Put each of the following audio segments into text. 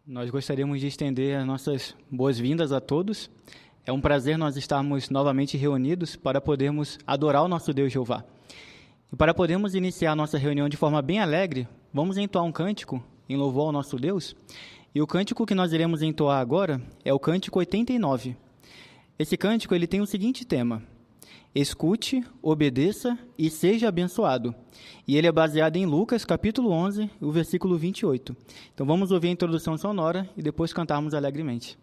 Nós gostaríamos de estender as nossas boas-vindas a todos. É um prazer nós estarmos novamente reunidos para podermos adorar o nosso Deus Jeová. E para podermos iniciar a nossa reunião de forma bem alegre, vamos entoar um cântico em louvor ao nosso Deus. E o cântico que nós iremos entoar agora é o cântico 89. Esse cântico ele tem o seguinte tema: escute, obedeça e seja abençoado. E ele é baseado em Lucas, capítulo 11, o versículo 28. Então vamos ouvir a introdução sonora e depois cantarmos alegremente.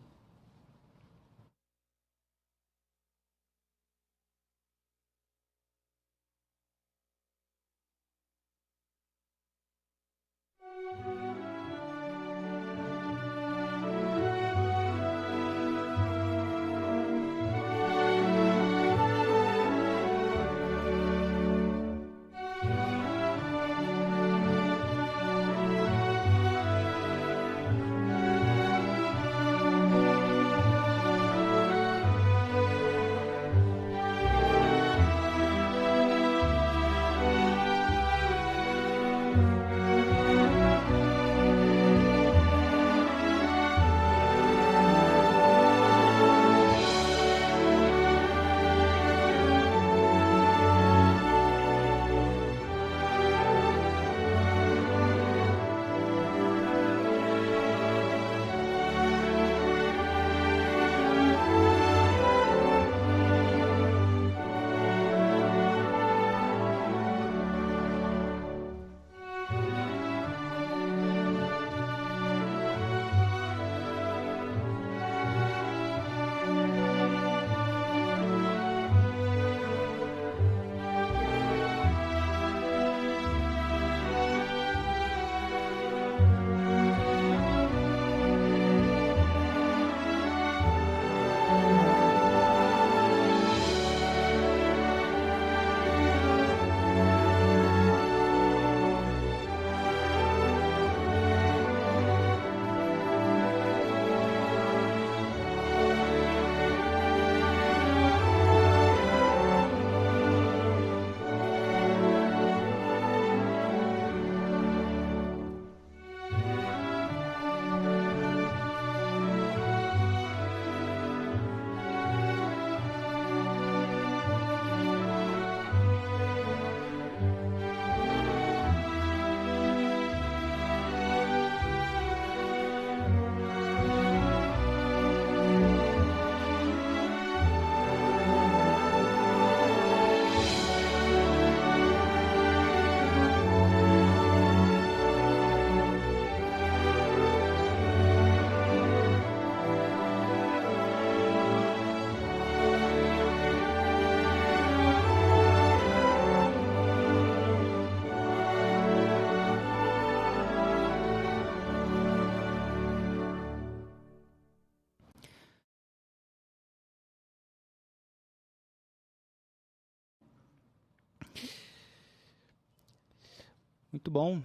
Muito bom.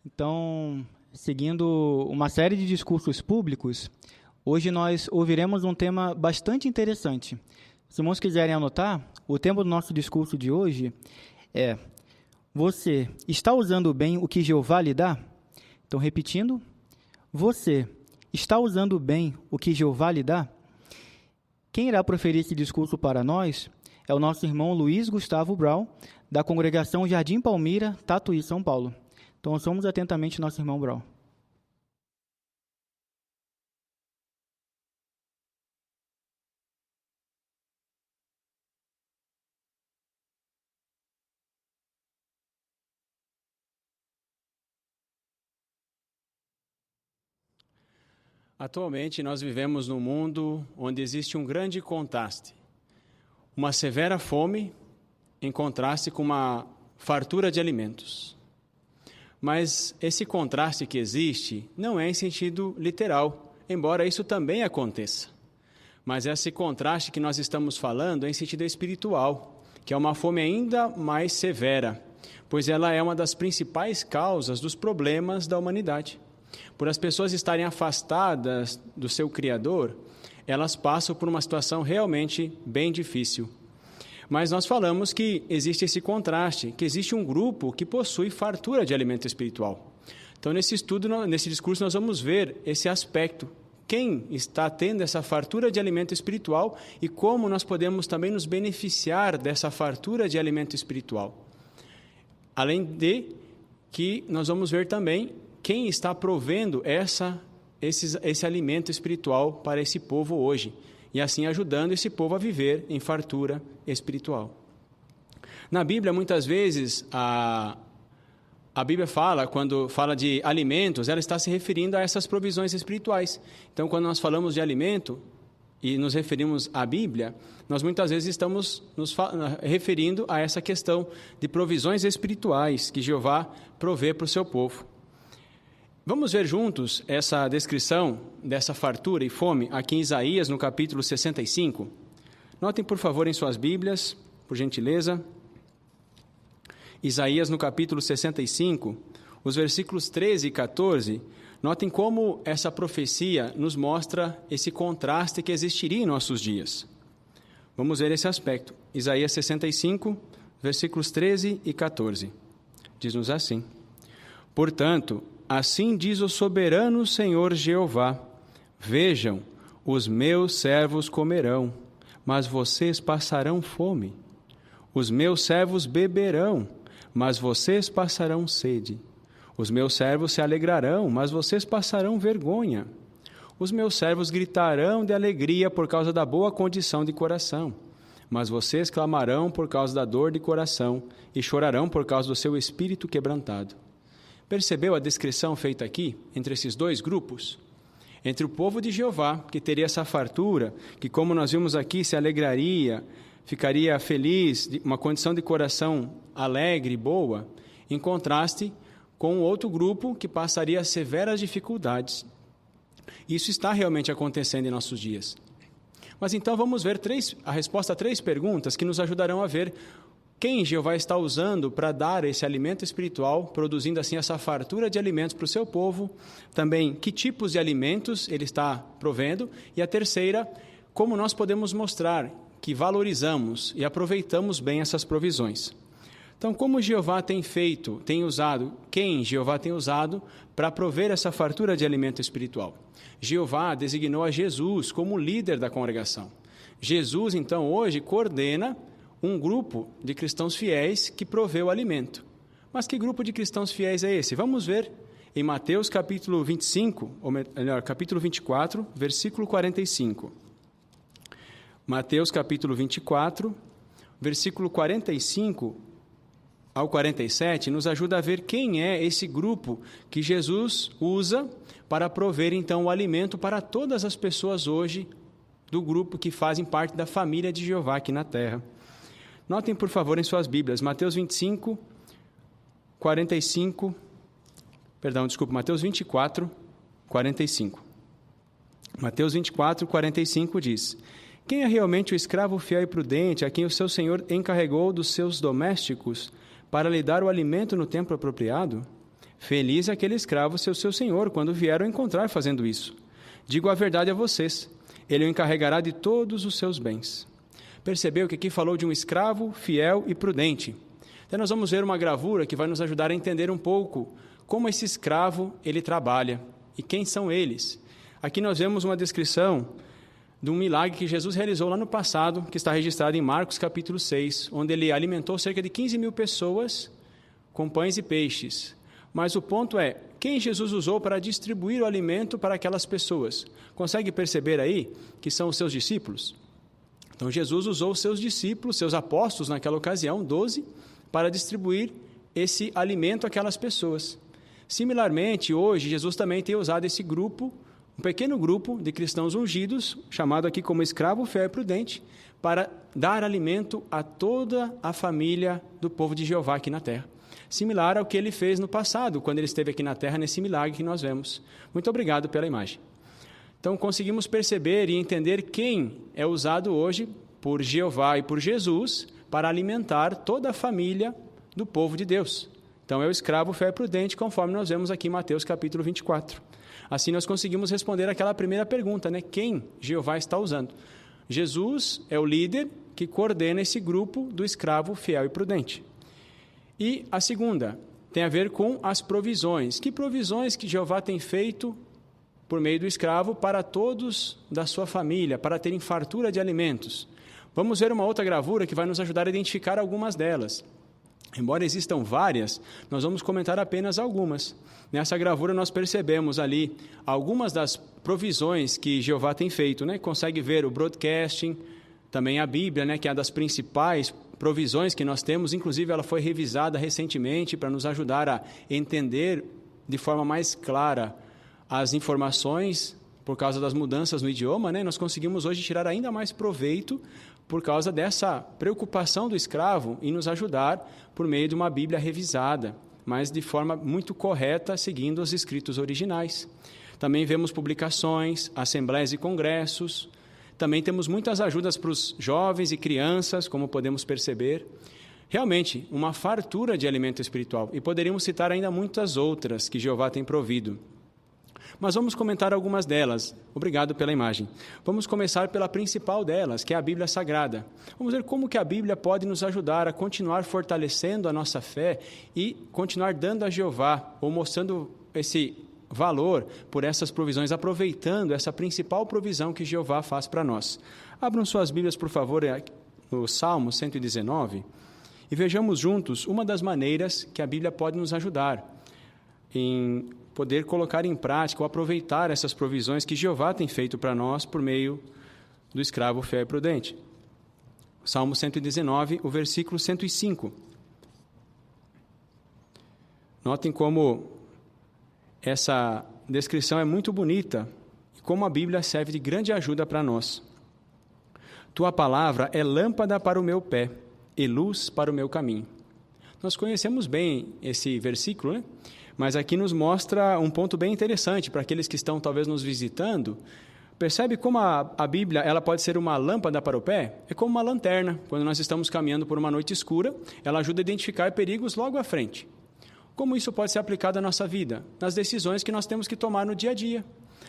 Então, seguindo uma série de discursos públicos, hoje nós ouviremos um tema bastante interessante. Se irmãos quiserem anotar, o tema do nosso discurso de hoje é: você está usando bem o que Jeová lhe dá? Então, repetindo, você está usando bem o que Jeová lhe dá? Quem irá proferir esse discurso para nós é o nosso irmão Luiz Gustavo Brau, da congregação Jardim Palmira, Tatuí, São Paulo. Então, ouçamos atentamente nosso irmão Brau. Atualmente, nós vivemos num mundo onde existe um grande contraste. Uma severa fome em contraste com uma fartura de alimentos. Mas esse contraste que existe não é em sentido literal, embora isso também aconteça. Mas esse contraste que nós estamos falando é em sentido espiritual, que é uma fome ainda mais severa, pois ela é uma das principais causas dos problemas da humanidade. Por as pessoas estarem afastadas do seu Criador, elas passam por uma situação realmente bem difícil. Mas nós falamos que existe esse contraste, que existe um grupo que possui fartura de alimento espiritual. Então, nesse discurso, nós vamos ver esse aspecto. Quem está tendo essa fartura de alimento espiritual e como nós podemos também nos beneficiar dessa fartura de alimento espiritual. Além de que nós vamos ver também quem está provendo esse alimento espiritual para esse povo hoje, e assim ajudando esse povo a viver em fartura espiritual. Na Bíblia, muitas vezes, a Bíblia quando fala de alimentos, ela está se referindo a essas provisões espirituais. Então, quando nós falamos de alimento e nos referimos à Bíblia, nós muitas vezes estamos nos referindo a essa questão de provisões espirituais que Jeová provê para o seu povo. Vamos ver juntos essa descrição dessa fartura e fome aqui em Isaías, no capítulo 65. Notem, por favor, em suas Bíblias, por gentileza. Isaías, no capítulo 65, os versículos 13 e 14, notem como essa profecia nos mostra esse contraste que existiria em nossos dias. Vamos ver esse aspecto. Isaías 65, versículos 13 e 14. Diz-nos assim: Portanto, assim diz o soberano Senhor Jeová: Vejam, os meus servos comerão, mas vocês passarão fome. Os meus servos beberão, mas vocês passarão sede. Os meus servos se alegrarão, mas vocês passarão vergonha. Os meus servos gritarão de alegria por causa da boa condição de coração, mas vocês clamarão por causa da dor de coração e chorarão por causa do seu espírito quebrantado. Percebeu a descrição feita aqui entre esses dois grupos? Entre o povo de Jeová, que teria essa fartura, que, como nós vimos aqui, se alegraria, ficaria feliz, uma condição de coração alegre e boa, em contraste com outro grupo que passaria severas dificuldades. Isso está realmente acontecendo em nossos dias. Mas então vamos ver a resposta a 3 perguntas que nos ajudarão a ver quem Jeová está usando para dar esse alimento espiritual, produzindo assim essa fartura de alimentos para o seu povo, também que tipos de alimentos ele está provendo, e a terceira, como nós podemos mostrar que valorizamos e aproveitamos bem essas provisões. Então, como Jeová quem Jeová tem usado para prover essa fartura de alimento espiritual? Jeová designou a Jesus como líder da congregação. Jesus, então, hoje coordena um grupo de cristãos fiéis que provê o alimento. Mas que grupo de cristãos fiéis é esse? Vamos ver em Mateus capítulo 25, ou melhor, capítulo 24, versículo 45. Mateus capítulo 24, versículo 45 ao 47, nos ajuda a ver quem é esse grupo que Jesus usa para prover, então, o alimento para todas as pessoas hoje do grupo que fazem parte da família de Jeová aqui na terra. Notem, por favor, em suas Bíblias, Mateus 24, 45. Mateus 24, 45 diz: Quem é realmente o escravo fiel e prudente a quem o seu senhor encarregou dos seus domésticos para lhe dar o alimento no tempo apropriado? Feliz é aquele escravo, seu senhor, quando vier o encontrar fazendo isso. Digo a verdade a vocês, ele o encarregará de todos os seus bens. Percebeu que aqui falou de um escravo fiel e prudente. Então nós vamos ver uma gravura que vai nos ajudar a entender um pouco como esse escravo ele trabalha e quem são eles. Aqui nós vemos uma descrição de um milagre que Jesus realizou lá no passado, que está registrado em Marcos capítulo 6, onde ele alimentou cerca de 15.000 pessoas com pães e peixes. Mas o ponto é, quem Jesus usou para distribuir o alimento para aquelas pessoas? Consegue perceber aí que são os seus discípulos? Então Jesus usou os seus discípulos, seus apóstolos naquela ocasião, 12, para distribuir esse alimento àquelas pessoas. Similarmente, hoje, Jesus também tem usado esse grupo, um pequeno grupo de cristãos ungidos, chamado aqui como escravo fiel e prudente, para dar alimento a toda a família do povo de Jeová aqui na terra. Similar ao que ele fez no passado, quando ele esteve aqui na terra, nesse milagre que nós vemos. Muito obrigado pela imagem. Então, conseguimos perceber e entender quem é usado hoje por Jeová e por Jesus para alimentar toda a família do povo de Deus. Então, é o escravo fiel e prudente, conforme nós vemos aqui em Mateus capítulo 24. Assim, nós conseguimos responder aquela primeira pergunta, né? Quem Jeová está usando? Jesus é o líder que coordena esse grupo do escravo fiel e prudente. E a segunda, tem a ver com as provisões. Que provisões que Jeová tem feito por meio do escravo para todos da sua família, para terem fartura de alimentos. Vamos ver uma outra gravura que vai nos ajudar a identificar algumas delas. Embora existam várias, nós vamos comentar apenas algumas. Nessa gravura nós percebemos ali algumas das provisões que Jeová tem feito, né? Consegue ver o broadcasting, também a Bíblia, né? Que é uma das principais provisões que nós temos. Inclusive ela foi revisada recentemente para nos ajudar a entender de forma mais clara as informações por causa das mudanças no idioma, né? Nós conseguimos hoje tirar ainda mais proveito por causa dessa preocupação do escravo em nos ajudar por meio de uma Bíblia revisada, mas de forma muito correta, seguindo os escritos originais. Também vemos publicações, assembleias e congressos. Também temos muitas ajudas para os jovens e crianças, como podemos perceber. Realmente, uma fartura de alimento espiritual. E poderíamos citar ainda muitas outras que Jeová tem provido. Mas vamos comentar algumas delas. Obrigado pela imagem. Vamos começar pela principal delas, que é a Bíblia Sagrada. Vamos ver como que a Bíblia pode nos ajudar a continuar fortalecendo a nossa fé e continuar dando a Jeová, ou mostrando esse valor por essas provisões, aproveitando essa principal provisão que Jeová faz para nós. Abram suas Bíblias, por favor, no Salmo 119, e vejamos juntos uma das maneiras que a Bíblia pode nos ajudar em poder colocar em prática ou aproveitar essas provisões que Jeová tem feito para nós por meio do escravo fiel e prudente. Salmo 119, o versículo 105. Notem como essa descrição é muito bonita e como a Bíblia serve de grande ajuda para nós. Tua palavra é lâmpada para o meu pé e luz para o meu caminho. Nós conhecemos bem esse versículo, né? Mas aqui nos mostra um ponto bem interessante para aqueles que estão talvez nos visitando. Percebe como a Bíblia ela pode ser uma lâmpada para o pé? É como uma lanterna. Quando nós estamos caminhando por uma noite escura, ela ajuda a identificar perigos logo à frente. Como isso pode ser aplicado à nossa vida? Nas decisões que nós temos que tomar no dia a dia.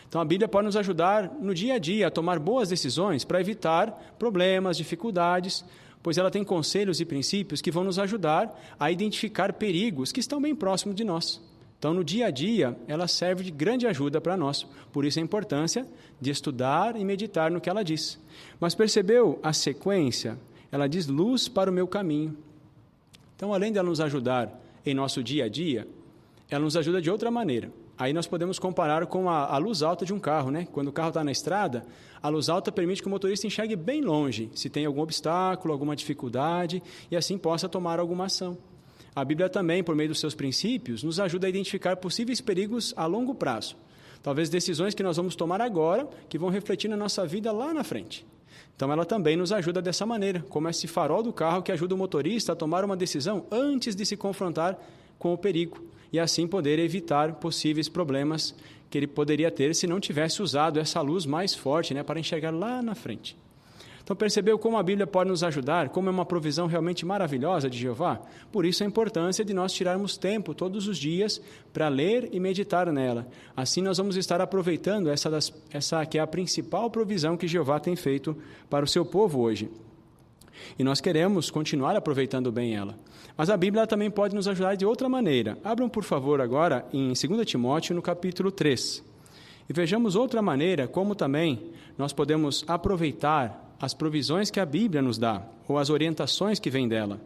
Então, a Bíblia pode nos ajudar no dia a dia a tomar boas decisões para evitar problemas, dificuldades, pois ela tem conselhos e princípios que vão nos ajudar a identificar perigos que estão bem próximos de nós. Então, no dia a dia, ela serve de grande ajuda para nós. Por isso a importância de estudar e meditar no que ela diz. Mas percebeu a sequência? Ela diz luz para o meu caminho. Então, além de ela nos ajudar em nosso dia a dia, ela nos ajuda de outra maneira. Aí nós podemos comparar com a luz alta de um carro, né? Quando o carro está na estrada, a luz alta permite que o motorista enxergue bem longe, se tem algum obstáculo, alguma dificuldade, e assim possa tomar alguma ação. A Bíblia também, por meio dos seus princípios, nos ajuda a identificar possíveis perigos a longo prazo. Talvez decisões que nós vamos tomar agora, que vão refletir na nossa vida lá na frente. Então, ela também nos ajuda dessa maneira, como esse farol do carro que ajuda o motorista a tomar uma decisão antes de se confrontar com o perigo, e assim poder evitar possíveis problemas que ele poderia ter se não tivesse usado essa luz mais forte, né, para enxergar lá na frente. Então, percebeu como a Bíblia pode nos ajudar, como é uma provisão realmente maravilhosa de Jeová? Por isso a importância de nós tirarmos tempo todos os dias para ler e meditar nela. Assim nós vamos estar aproveitando essa que é a principal provisão que Jeová tem feito para o seu povo hoje. E nós queremos continuar aproveitando bem ela. Mas a Bíblia também pode nos ajudar de outra maneira. Abram, por favor, agora em 2 Timóteo, no capítulo 3. E vejamos outra maneira como também nós podemos aproveitar as provisões que a Bíblia nos dá, ou as orientações que vêm dela.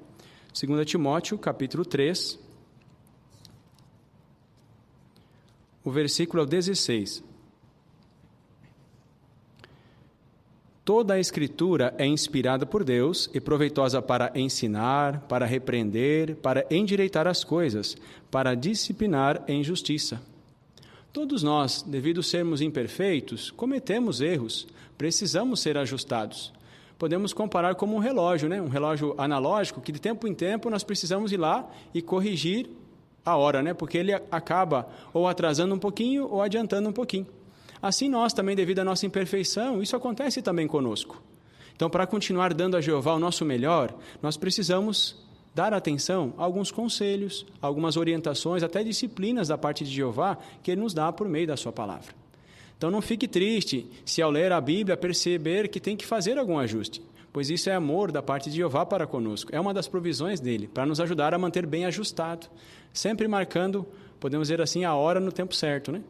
2 Timóteo, capítulo 3, o versículo 16. Toda a Escritura é inspirada por Deus e proveitosa para ensinar, para repreender, para endireitar as coisas, para disciplinar em justiça. Todos nós, devido a sermos imperfeitos, cometemos erros, precisamos ser ajustados. Podemos comparar como um relógio, né? Um relógio analógico, que de tempo em tempo nós precisamos ir lá e corrigir a hora, né? Porque ele acaba ou atrasando um pouquinho ou adiantando um pouquinho. Assim nós também, devido à nossa imperfeição, isso acontece também conosco. Então, para continuar dando a Jeová o nosso melhor, nós precisamos dar atenção a alguns conselhos, algumas orientações, até disciplinas da parte de Jeová que Ele nos dá por meio da sua palavra. Então, não fique triste se ao ler a Bíblia perceber que tem que fazer algum ajuste, pois isso é amor da parte de Jeová para conosco. É uma das provisões dele, para nos ajudar a manter bem ajustado, sempre marcando, podemos dizer assim, a hora no tempo certo, né?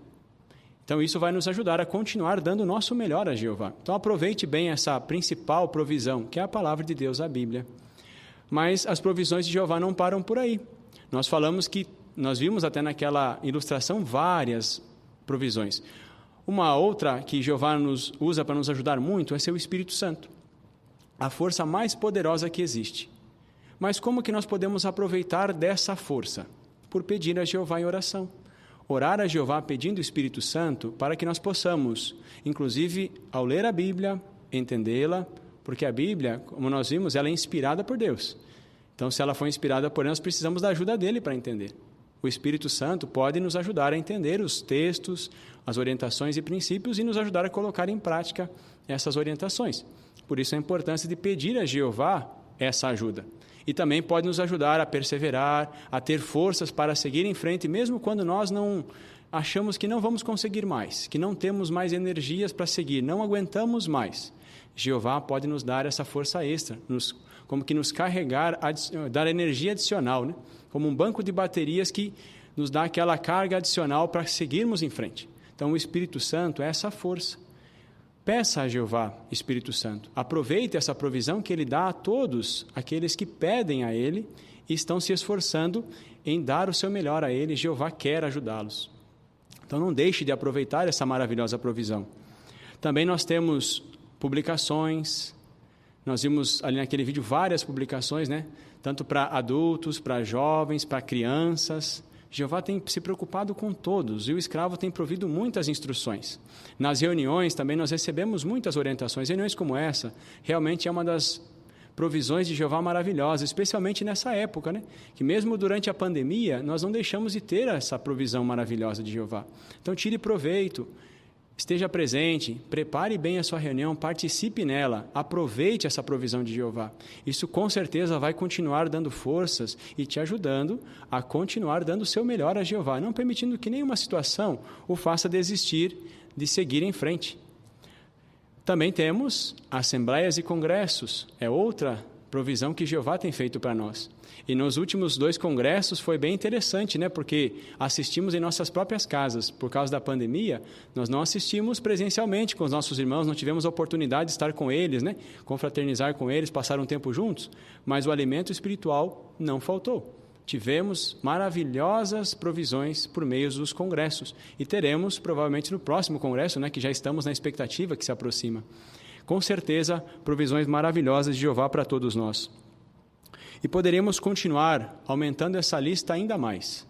Então, isso vai nos ajudar a continuar dando o nosso melhor a Jeová. Então, aproveite bem essa principal provisão, que é a palavra de Deus, a Bíblia. Mas as provisões de Jeová não param por aí. Nós vimos até naquela ilustração várias provisões. Uma outra que Jeová nos usa para nos ajudar muito é seu Espírito Santo, a força mais poderosa que existe. Mas como que nós podemos aproveitar dessa força? Por pedir a Jeová em oração. Orar a Jeová pedindo o Espírito Santo para que nós possamos, inclusive, ao ler a Bíblia, entendê-la, porque a Bíblia, como nós vimos, ela é inspirada por Deus. Então, se ela foi inspirada por Deus, nós precisamos da ajuda dele para entender. O Espírito Santo pode nos ajudar a entender os textos, as orientações e princípios e nos ajudar a colocar em prática essas orientações. Por isso a importância de pedir a Jeová essa ajuda. E também pode nos ajudar a perseverar, a ter forças para seguir em frente, mesmo quando nós não achamos que não vamos conseguir mais, que não temos mais energias para seguir, não aguentamos mais. Jeová pode nos dar essa força extra, como que nos carregar, dar energia adicional, né? Como um banco de baterias que nos dá aquela carga adicional para seguirmos em frente. Então, o Espírito Santo é essa força. Peça a Jeová, Espírito Santo. Aproveite essa provisão que Ele dá a todos aqueles que pedem a Ele e estão se esforçando em dar o seu melhor a Ele. Jeová quer ajudá-los. Então, não deixe de aproveitar essa maravilhosa provisão. Também nós temos publicações. Nós vimos ali naquele vídeo várias publicações, né? Tanto para adultos, para jovens, para crianças. Jeová tem se preocupado com todos e o escravo tem provido muitas instruções. Nas reuniões também nós recebemos muitas orientações. Reuniões como essa realmente é uma das provisões de Jeová maravilhosas, especialmente nessa época, né? Que mesmo durante a pandemia nós não deixamos de ter essa provisão maravilhosa de Jeová. Então tire proveito, esteja presente, prepare bem a sua reunião, participe nela, aproveite essa provisão de Jeová. Isso com certeza vai continuar dando forças e te ajudando a continuar dando o seu melhor a Jeová, não permitindo que nenhuma situação o faça desistir de seguir em frente. Também temos assembleias e congressos, é outra provisão que Jeová tem feito para nós. E nos últimos 2 congressos foi bem interessante, né? Porque assistimos em nossas próprias casas. Por causa da pandemia, nós não assistimos presencialmente com os nossos irmãos, não tivemos a oportunidade de estar com eles, né? Confraternizar com eles, passar um tempo juntos, mas o alimento espiritual não faltou. Tivemos maravilhosas provisões por meio dos congressos e teremos provavelmente no próximo congresso, né? Que já estamos na expectativa que se aproxima. Com certeza, provisões maravilhosas de Jeová para todos nós. E poderíamos continuar aumentando essa lista ainda mais.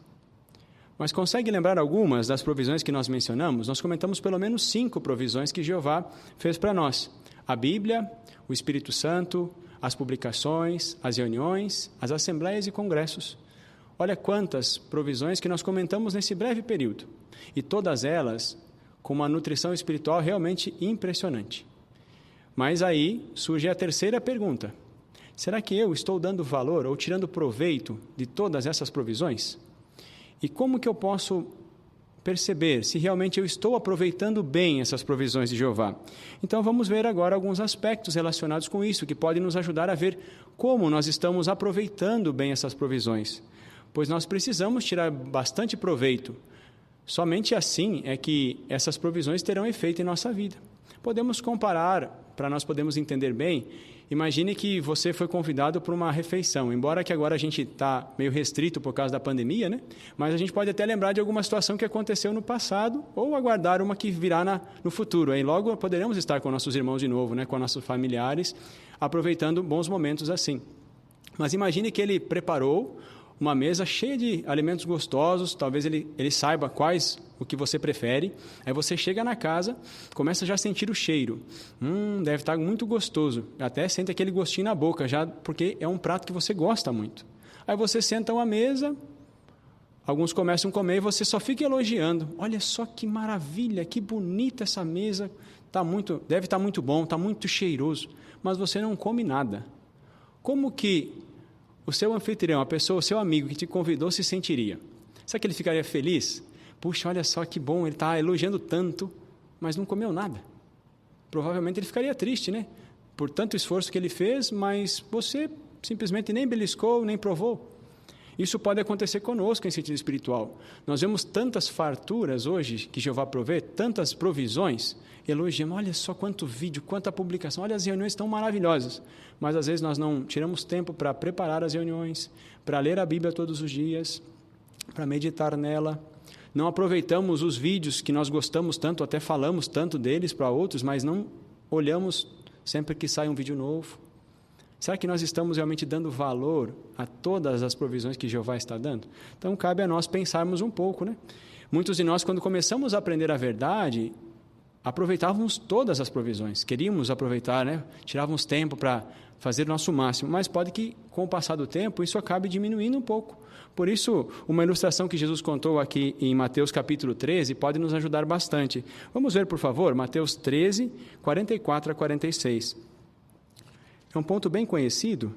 Mas consegue lembrar algumas das provisões que nós mencionamos? Nós comentamos pelo menos 5 provisões que Jeová fez para nós. A Bíblia, o Espírito Santo, as publicações, as reuniões, as assembleias e congressos. Olha quantas provisões que nós comentamos nesse breve período. E todas elas com uma nutrição espiritual realmente impressionante. Mas aí surge a terceira pergunta. Será que eu estou dando valor ou tirando proveito de todas essas provisões? E como que eu posso perceber se realmente eu estou aproveitando bem essas provisões de Jeová? Então vamos ver agora alguns aspectos relacionados com isso, que podem nos ajudar a ver como nós estamos aproveitando bem essas provisões. Pois nós precisamos tirar bastante proveito. Somente assim é que essas provisões terão efeito em nossa vida. Podemos comparar, para nós podermos entender bem. Imagine que você foi convidado para uma refeição, embora que agora a gente está meio restrito por causa da pandemia, né? Mas a gente pode até lembrar de alguma situação que aconteceu no passado ou aguardar uma que virá no futuro. Aí logo poderemos estar com nossos irmãos de novo, né? Com nossos familiares, aproveitando bons momentos assim. Mas imagine que ele preparou uma mesa cheia de alimentos gostosos, talvez ele saiba o que você prefere. Aí você chega na casa, começa já a sentir o cheiro. Deve estar muito gostoso. Até sente aquele gostinho na boca, já porque é um prato que você gosta muito. Aí você senta à mesa, alguns começam a comer e você só fica elogiando. Olha só que maravilha, que bonita essa mesa. Deve estar muito bom, está muito cheiroso. Mas você não come nada. Como que o seu anfitrião, a pessoa, o seu amigo que te convidou se sentiria? Será que ele ficaria feliz? Puxa, olha só que bom, ele está elogiando tanto, mas não comeu nada. Provavelmente ele ficaria triste, né? por tanto esforço que ele fez, mas você simplesmente nem beliscou, nem provou. Isso pode acontecer conosco em sentido espiritual. Nós vemos tantas farturas hoje que Jeová provê, tantas provisões, elogiamos, olha só quanto vídeo, quanta publicação, olha as reuniões tão maravilhosas. Mas às vezes nós não tiramos tempo para preparar as reuniões, para ler a Bíblia todos os dias, para meditar nela. Não aproveitamos os vídeos que nós gostamos tanto, até falamos tanto deles para outros, mas não olhamos sempre que sai um vídeo novo. Será que nós estamos realmente dando valor a todas as provisões que Jeová está dando? Então, cabe a nós pensarmos um pouco, né? Muitos de nós, quando começamos a aprender a verdade, aproveitávamos todas as provisões. Queríamos aproveitar, né? Tirávamos tempo para fazer o nosso máximo. Mas pode que, com o passar do tempo, isso acabe diminuindo um pouco. Por isso, uma ilustração que Jesus contou aqui em Mateus capítulo 13 pode nos ajudar bastante. Vamos ver, por favor, Mateus 13, 44 a 46. É um ponto bem conhecido,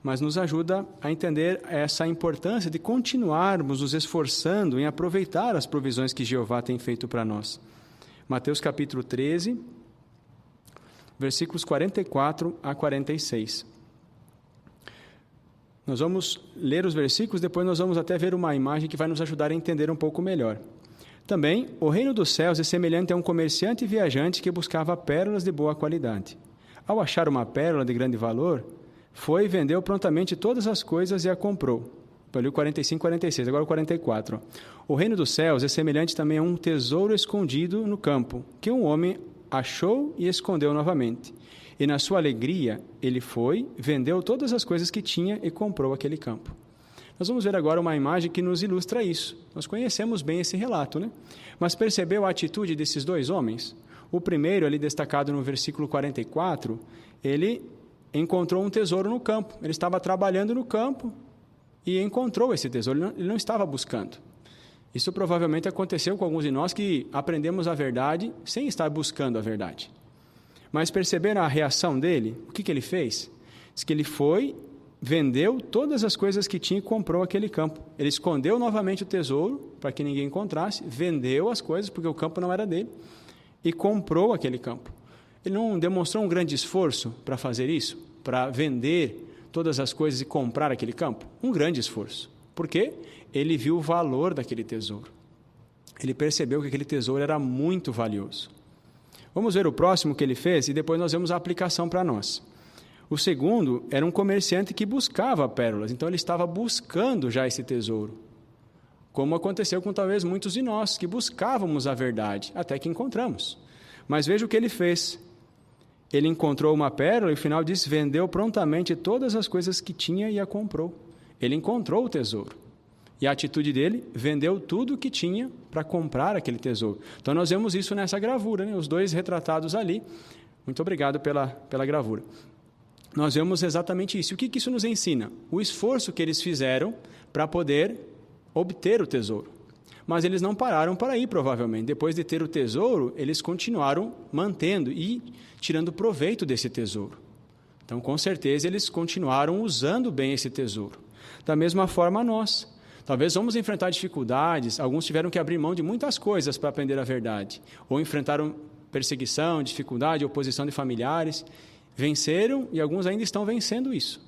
mas nos ajuda a entender essa importância de continuarmos nos esforçando em aproveitar as provisões que Jeová tem feito para nós. Mateus capítulo 13, versículos 44 a 46. Nós vamos ler os versículos, depois nós vamos até ver uma imagem que vai nos ajudar a entender um pouco melhor. Também, o reino dos céus é semelhante a um comerciante viajante que buscava pérolas de boa qualidade. Ao achar uma pérola de grande valor, foi e vendeu prontamente todas as coisas e a comprou. Eu li o 45 e 46, agora o 44. O reino dos céus é semelhante também a um tesouro escondido no campo, que um homem achou e escondeu novamente. E na sua alegria, ele foi, vendeu todas as coisas que tinha e comprou aquele campo. Nós vamos ver agora uma imagem que nos ilustra isso. Nós conhecemos bem esse relato, né? Mas percebeu a atitude desses dois homens? O primeiro, ali destacado no versículo 44, ele encontrou um tesouro no campo. Ele estava trabalhando no campo e encontrou esse tesouro. Ele não estava buscando. Isso provavelmente aconteceu com alguns de nós que aprendemos a verdade sem estar buscando a verdade. Mas perceberam a reação dele? O que ele fez? Diz que ele foi, vendeu todas as coisas que tinha e comprou aquele campo. Ele escondeu novamente o tesouro para que ninguém encontrasse, vendeu as coisas porque o campo não era dele e comprou aquele campo. Ele não demonstrou um grande esforço para fazer isso, para vender todas as coisas e comprar aquele campo? Um grande esforço. Por quê? Ele viu o valor daquele tesouro. Ele percebeu que aquele tesouro era muito valioso. Vamos ver o próximo que ele fez e depois nós vemos a aplicação para nós. O segundo era um comerciante que buscava pérolas, então ele estava buscando já esse tesouro. Como aconteceu com talvez muitos de nós, que buscávamos a verdade, até que encontramos. Mas veja o que ele fez. Ele encontrou uma pérola e, no final diz, vendeu prontamente todas as coisas que tinha e a comprou. Ele encontrou o tesouro. E a atitude dele, vendeu tudo o que tinha para comprar aquele tesouro. Então, nós vemos isso nessa gravura, né? Os dois retratados ali. Muito obrigado pela gravura. Nós vemos exatamente isso. O que isso nos ensina? O esforço que eles fizeram para poder obter o tesouro. Mas eles não pararam para aí, provavelmente. Depois de ter o tesouro, eles continuaram mantendo e tirando proveito desse tesouro. Então, com certeza, eles continuaram usando bem esse tesouro. Da mesma forma, nós. Talvez vamos enfrentar dificuldades, alguns tiveram que abrir mão de muitas coisas para aprender a verdade. Ou enfrentaram perseguição, dificuldade, oposição de familiares. Venceram e alguns ainda estão vencendo isso.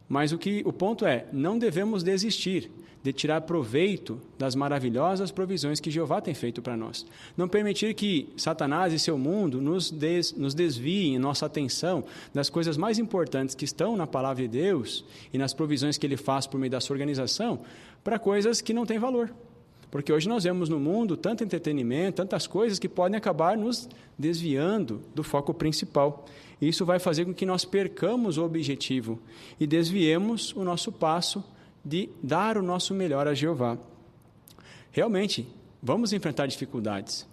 Mas o ponto é, não devemos desistir de tirar proveito das maravilhosas provisões que Jeová tem feito para nós. Não permitir que Satanás e seu mundo nos desviem nossa atenção das coisas mais importantes que estão na palavra de Deus e nas provisões que Ele faz por meio da sua organização para coisas que não têm valor. Porque hoje nós vemos no mundo tanto entretenimento, tantas coisas que podem acabar nos desviando do foco principal. E isso vai fazer com que nós percamos o objetivo e desviemos o nosso passo de dar o nosso melhor a Jeová. Realmente, vamos enfrentar dificuldades.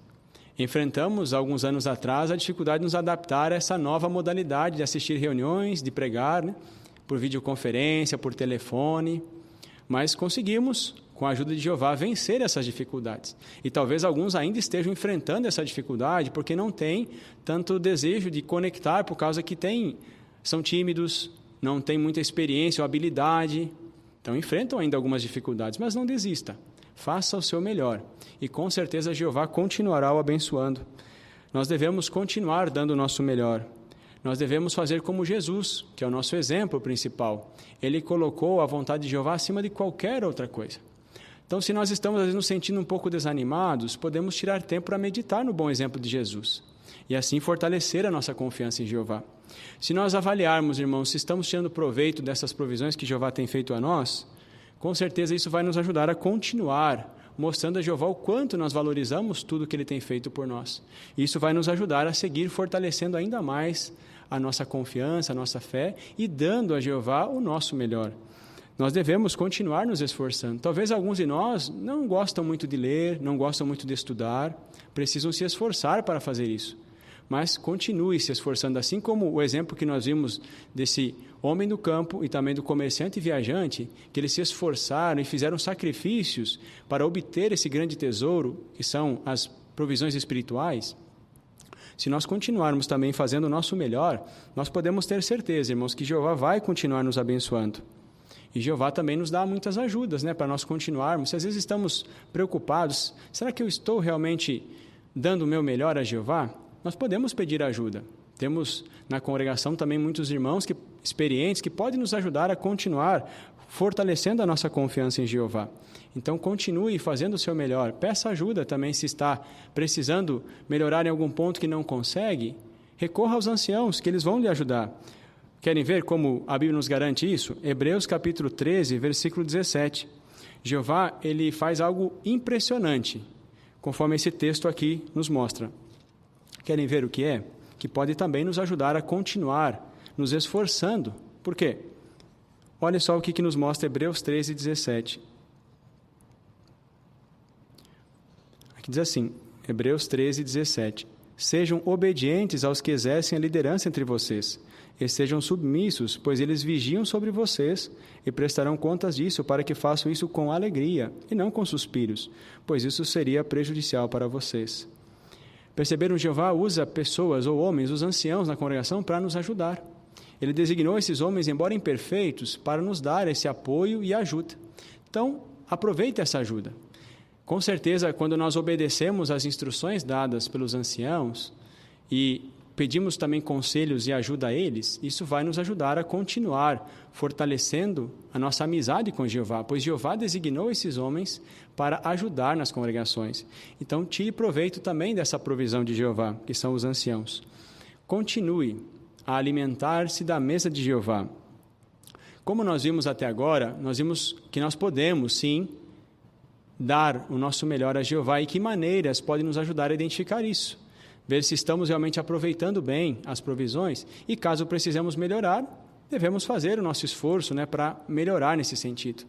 Enfrentamos, alguns anos atrás, a dificuldade de nos adaptar a essa nova modalidade de assistir reuniões, de pregar, né, por videoconferência, por telefone, mas conseguimos, com a ajuda de Jeová, vencer essas dificuldades. E talvez alguns ainda estejam enfrentando essa dificuldade porque não têm tanto desejo de conectar por causa que são tímidos, não têm muita experiência ou habilidade. Então, enfrentam ainda algumas dificuldades, mas não desista. Faça o seu melhor e, com certeza, Jeová continuará o abençoando. Nós devemos continuar dando o nosso melhor. nós devemos fazer como Jesus, que é o nosso exemplo principal. Ele colocou a vontade de Jeová acima de qualquer outra coisa. Então, se nós estamos, às vezes, nos sentindo um pouco desanimados, podemos tirar tempo para meditar no bom exemplo de Jesus e, assim, fortalecer a nossa confiança em Jeová. Se nós avaliarmos, irmãos, se estamos tirando proveito dessas provisões que Jeová tem feito a nós, com certeza isso vai nos ajudar a continuar mostrando a Jeová o quanto nós valorizamos tudo que Ele tem feito por nós. Isso vai nos ajudar a seguir fortalecendo ainda mais a nossa confiança, a nossa fé e dando a Jeová o nosso melhor. Nós devemos continuar nos esforçando. Talvez alguns de nós não gostam muito de ler, não gostam muito de estudar, precisam se esforçar para fazer isso. Mas continue se esforçando, assim como o exemplo que nós vimos desse homem do campo e também do comerciante viajante, que eles se esforçaram e fizeram sacrifícios para obter esse grande tesouro, que são as provisões espirituais. Se nós continuarmos também fazendo o nosso melhor, nós podemos ter certeza, irmãos, que Jeová vai continuar nos abençoando. E Jeová também nos dá muitas ajudas, para nós continuarmos. Se às vezes estamos preocupados, será que eu estou realmente dando o meu melhor a Jeová? Nós podemos pedir ajuda. Temos na congregação também muitos irmãos experientes que podem nos ajudar a continuar fortalecendo a nossa confiança em Jeová. Então, continue fazendo o seu melhor. Peça ajuda também se está precisando melhorar em algum ponto que não consegue. Recorra aos anciãos, que eles vão lhe ajudar. Querem ver como a Bíblia nos garante isso? Hebreus capítulo 13, versículo 17. Jeová, ele faz algo impressionante, conforme esse texto aqui nos mostra. Querem ver o que é? Que pode também nos ajudar a continuar nos esforçando. Por quê? Olha só o que nos mostra Hebreus 13, 17. Aqui diz assim, Hebreus 13, 17. Sejam obedientes aos que exercem a liderança entre vocês, e sejam submissos, pois eles vigiam sobre vocês e prestarão contas disso para que façam isso com alegria e não com suspiros, pois isso seria prejudicial para vocês. Perceberam? Jeová usa pessoas ou homens, os anciãos na congregação, para nos ajudar. Ele designou esses homens, embora imperfeitos, para nos dar esse apoio e ajuda. Então, aproveite essa ajuda. Com certeza, quando nós obedecemos às instruções dadas pelos anciãos e pedimos também conselhos e ajuda a eles, isso vai nos ajudar a continuar fortalecendo a nossa amizade com Jeová, pois Jeová designou esses homens para ajudar nas congregações. Então, tire proveito também dessa provisão de Jeová, que são os anciãos. Continue a alimentar-se da mesa de Jeová. Como nós vimos até agora, nós vimos que nós podemos, sim, dar o nosso melhor a Jeová e que maneiras podem nos ajudar a identificar isso. Ver se estamos realmente aproveitando bem as provisões e, caso precisemos melhorar, devemos fazer o nosso esforço para melhorar nesse sentido.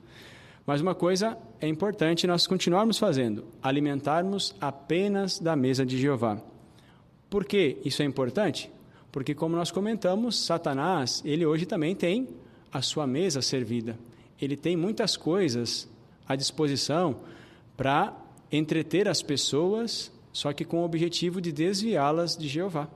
Mas uma coisa é importante nós continuarmos fazendo, alimentarmos apenas da mesa de Jeová. Por que isso é importante? Porque, como nós comentamos, Satanás, ele hoje também tem a sua mesa servida. Ele tem muitas coisas à disposição para entreter as pessoas, só que com o objetivo de desviá-las de Jeová.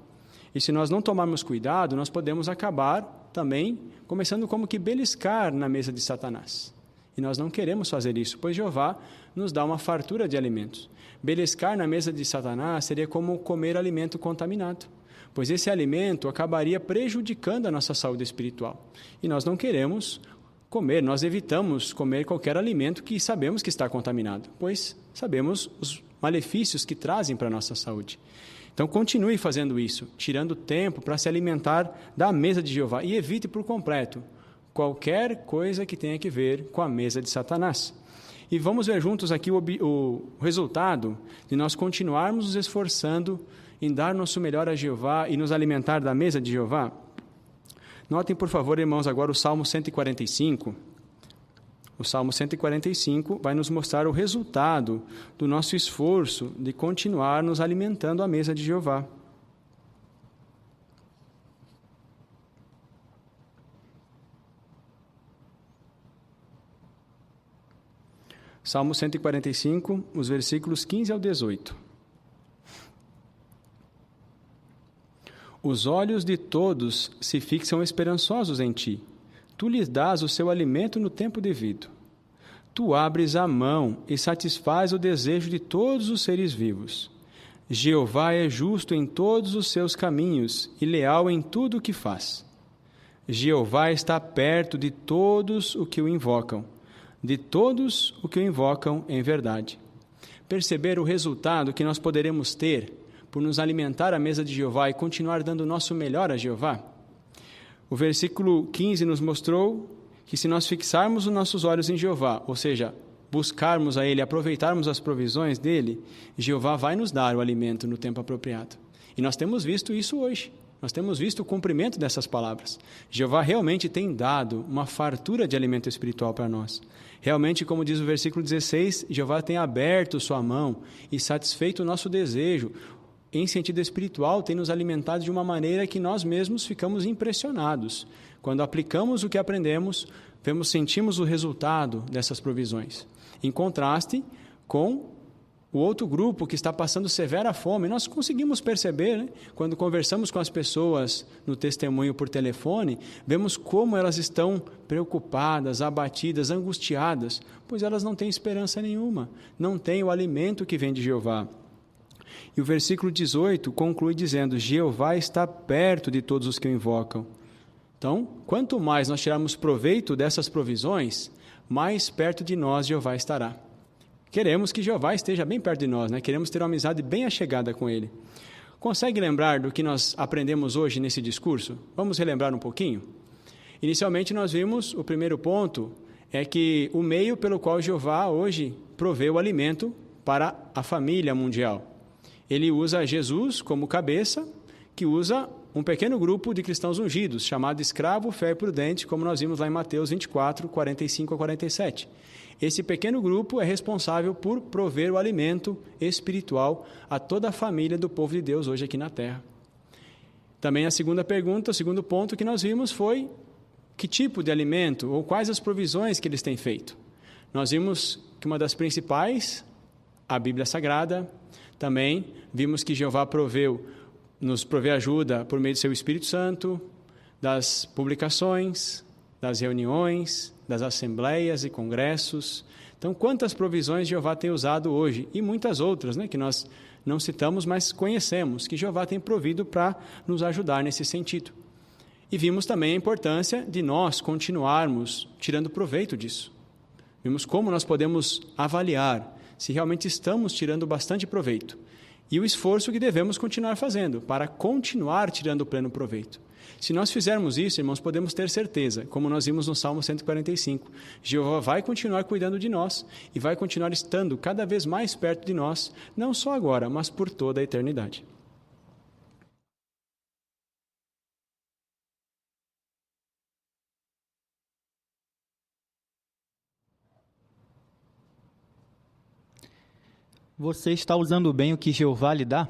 E se nós não tomarmos cuidado, nós podemos acabar também começando como que beliscar na mesa de Satanás. E nós não queremos fazer isso, pois Jeová nos dá uma fartura de alimentos. Beliscar na mesa de Satanás seria como comer alimento contaminado, pois esse alimento acabaria prejudicando a nossa saúde espiritual. E nós não queremos comer, nós evitamos comer qualquer alimento que sabemos que está contaminado, pois sabemos os malefícios que trazem para a nossa saúde. Então, continue fazendo isso, tirando tempo para se alimentar da mesa de Jeová e evite por completo qualquer coisa que tenha que ver com a mesa de Satanás. E vamos ver juntos aqui o resultado de nós continuarmos nos esforçando em dar nosso melhor a Jeová e nos alimentar da mesa de Jeová. Notem, por favor, irmãos, agora o Salmo 145. O Salmo 145 vai nos mostrar o resultado do nosso esforço de continuar nos alimentando à mesa de Jeová. Salmo 145, os versículos 15 ao 18. Os olhos de todos se fixam esperançosos em ti. Tu lhes dás o seu alimento no tempo devido. Tu abres a mão e satisfaz o desejo de todos os seres vivos. Jeová é justo em todos os seus caminhos e leal em tudo o que faz. Jeová está perto de todos os que o invocam, em verdade. Perceber o resultado que nós poderemos ter por nos alimentar à mesa de Jeová e continuar dando o nosso melhor a Jeová? O versículo 15 nos mostrou que se nós fixarmos os nossos olhos em Jeová, ou seja, buscarmos a Ele, aproveitarmos as provisões dEle, Jeová vai nos dar o alimento no tempo apropriado. E nós temos visto isso hoje. Nós temos visto o cumprimento dessas palavras. Jeová realmente tem dado uma fartura de alimento espiritual para nós. Realmente, como diz o versículo 16, Jeová tem aberto sua mão e satisfeito o nosso desejo. Em sentido espiritual, tem nos alimentado de uma maneira que nós mesmos ficamos impressionados. Quando aplicamos o que aprendemos, sentimos o resultado dessas provisões. Em contraste com o outro grupo que está passando severa fome, nós conseguimos perceber, né? Quando conversamos com as pessoas no testemunho por telefone, vemos como elas estão preocupadas, abatidas, angustiadas, pois elas não têm esperança nenhuma, não têm o alimento que vem de Jeová. E o versículo 18 conclui dizendo: Jeová está perto de todos os que o invocam. Então, quanto mais nós tirarmos proveito dessas provisões, mais perto de nós Jeová estará. Queremos que Jeová esteja bem perto de nós, né? Queremos ter uma amizade bem achegada com Ele. Consegue lembrar do que nós aprendemos hoje nesse discurso? Vamos relembrar um pouquinho? Inicialmente nós vimos, o primeiro ponto é que o meio pelo qual Jeová hoje provê o alimento para a família mundial. Ele usa Jesus como cabeça, que usa um pequeno grupo de cristãos ungidos, chamado escravo, fé e prudente, como nós vimos lá em Mateus 24, 45 a 47. Esse pequeno grupo é responsável por prover o alimento espiritual a toda a família do povo de Deus hoje aqui na terra. Também a segunda pergunta, o segundo ponto que nós vimos foi que tipo de alimento ou quais as provisões que eles têm feito. Nós vimos que uma das principais, a Bíblia Sagrada. Também vimos que Jeová nos provê ajuda por meio do seu Espírito Santo, das publicações, das reuniões, das assembleias e congressos. Então, quantas provisões Jeová tem usado hoje, e muitas outras, né, que nós não citamos, mas conhecemos, que Jeová tem provido para nos ajudar nesse sentido. E vimos também a importância de nós continuarmos tirando proveito disso. Vimos como nós podemos avaliar se realmente estamos tirando bastante proveito. E o esforço que devemos continuar fazendo para continuar tirando pleno proveito. Se nós fizermos isso, irmãos, podemos ter certeza, como nós vimos no Salmo 145, Jeová vai continuar cuidando de nós e vai continuar estando cada vez mais perto de nós, não só agora, mas por toda a eternidade. Você está usando bem o que Jeová lhe dá?